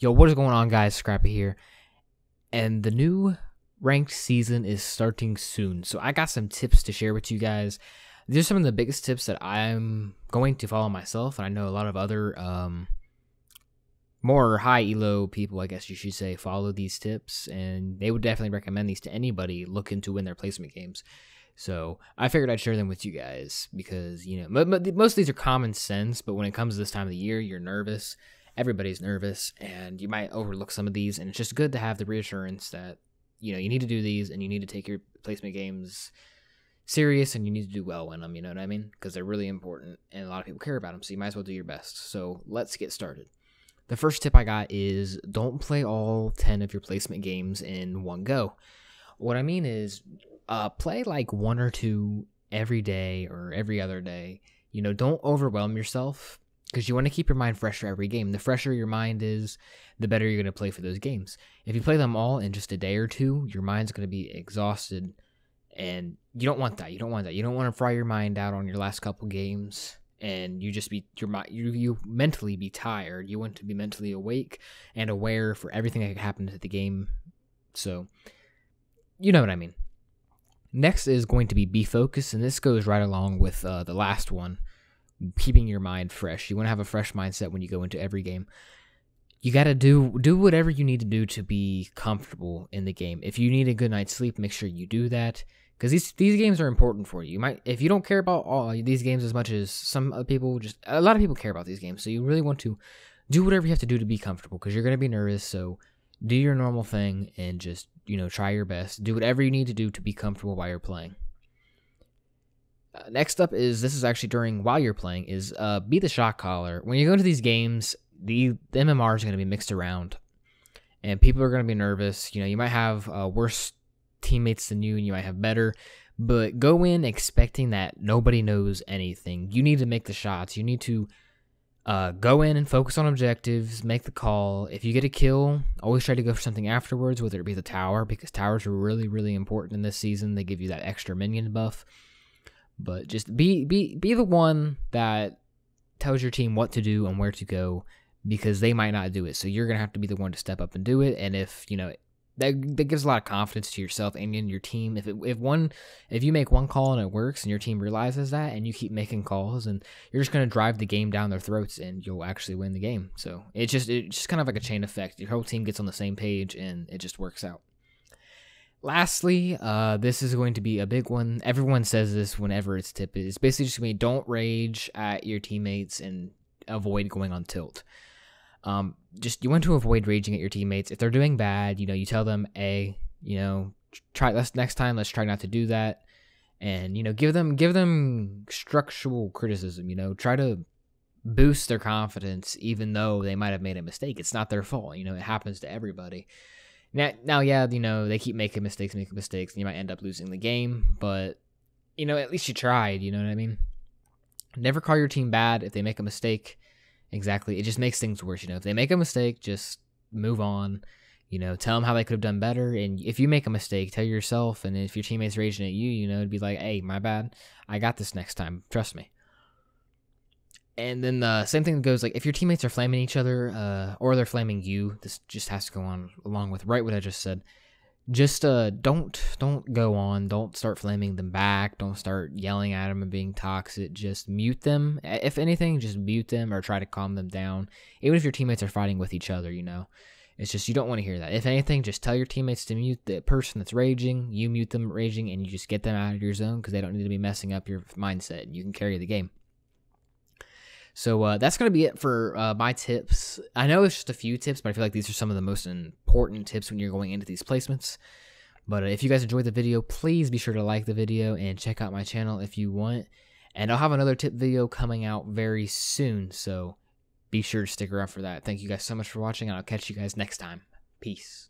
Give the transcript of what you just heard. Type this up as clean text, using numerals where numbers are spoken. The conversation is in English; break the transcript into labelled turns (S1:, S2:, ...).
S1: Yo, what is going on, guys? Scrappy here. And the new ranked season is starting soon. So I got some tips to share with you guys. These are some of the biggest tips that I'm going to follow myself. And I know a lot of other more high elo people, I guess you should say, follow these tips. And they would definitely recommend these to anybody looking to win their placement games. So I figured I'd share them with you guys because, you know, most of these are common sense. But when it comes to this time of the year, you're nervous. Everybody's nervous, and you might overlook some of these, and it's just good to have the reassurance that, you know, you need to do these, and you need to take your placement games serious, and you need to do well in them, you know what I mean? Because they're really important, and a lot of people care about them, so you might as well do your best. So let's get started. The first tip I got is don't play all 10 of your placement games in one go. What I mean is play like one or two every day or every other day. You know, don't overwhelm yourself, because you want to keep your mind fresh for every game. The fresher your mind is, the better you're going to play for those games. If you play them all in just a day or two, your mind's going to be exhausted, and you don't want that. You don't want that. You don't want to fry your mind out on your last couple games, and you just be you mentally be tired. You want to be mentally awake and aware for everything that could happen to the game. So, you know what I mean. Next is going to be focused, and this goes right along with the last one. Keeping your mind fresh. You want to have a fresh mindset when you go into every game. You got to do whatever you need to do to be comfortable in the game. If you need a good night's sleep, make sure you do that, because these games are important for you. You might, if you don't care about all these games as much as some other people, a lot of people care about these games. So you really want to do whatever you have to do to be comfortable, because you're going to be nervous. So do your normal thing and just, you know, try your best. Do whatever you need to do to be comfortable while you're playing. Next up is, this is actually while you're playing, is be the shot caller. When you go into these games, the MMR is going to be mixed around, and people are going to be nervous. You know, you might have worse teammates than you, and you might have better, but go in expecting that nobody knows anything. You need to make the shots. You need to go in and focus on objectives, make the call. If you get a kill, always try to go for something afterwards, whether it be the tower, because towers are really, really important in this season. They give you that extra minion buff. But just be the one that tells your team what to do and where to go, because they might not do it. So you're going to have to be the one to step up and do it. And if, you know, that gives a lot of confidence to yourself and in your team. If you make one call and it works and your team realizes that, and you keep making calls, and you're just going to drive the game down their throats, and you'll actually win the game. So it's just kind of like a chain effect. Your whole team gets on the same page, and it just works out. Lastly, this is going to be a big one. Everyone says this whenever it's tip. It's basically just going to be, don't rage at your teammates and avoid going on tilt. You want to avoid raging at your teammates. If they're doing bad, you know, you tell them, you know, next time, let's try not to do that. And, you know, give them structural criticism, you know, try to boost their confidence, even though they might have made a mistake. It's not their fault. You know, it happens to everybody. Now, yeah, you know, they keep making mistakes, and you might end up losing the game, but, you know, at least you tried, you know what I mean? Never call your team bad if they make a mistake. Exactly. It just makes things worse, you know? If they make a mistake, just move on, you know, tell them how they could have done better, and if you make a mistake, tell yourself, and if your teammate's raging at you, you know, it'd be like, hey, my bad, I got this next time, trust me. And then the same thing goes, like, if your teammates are flaming each other, or they're flaming you, this just has to go on along with right what I just said. Just don't go on. Don't start flaming them back. Don't start yelling at them and being toxic. Just mute them. If anything, just mute them or try to calm them down. Even if your teammates are fighting with each other, you know. It's just, you don't want to hear that. If anything, just tell your teammates to mute the person that's raging. You mute them raging, and you just get them out of your zone, because they don't need to be messing up your mindset. You can carry the game. So that's going to be it for my tips. I know it's just a few tips, but I feel like these are some of the most important tips when you're going into these placements. But if you guys enjoyed the video, please be sure to like the video and check out my channel if you want. And I'll have another tip video coming out very soon, so be sure to stick around for that. Thank you guys so much for watching, and I'll catch you guys next time. Peace.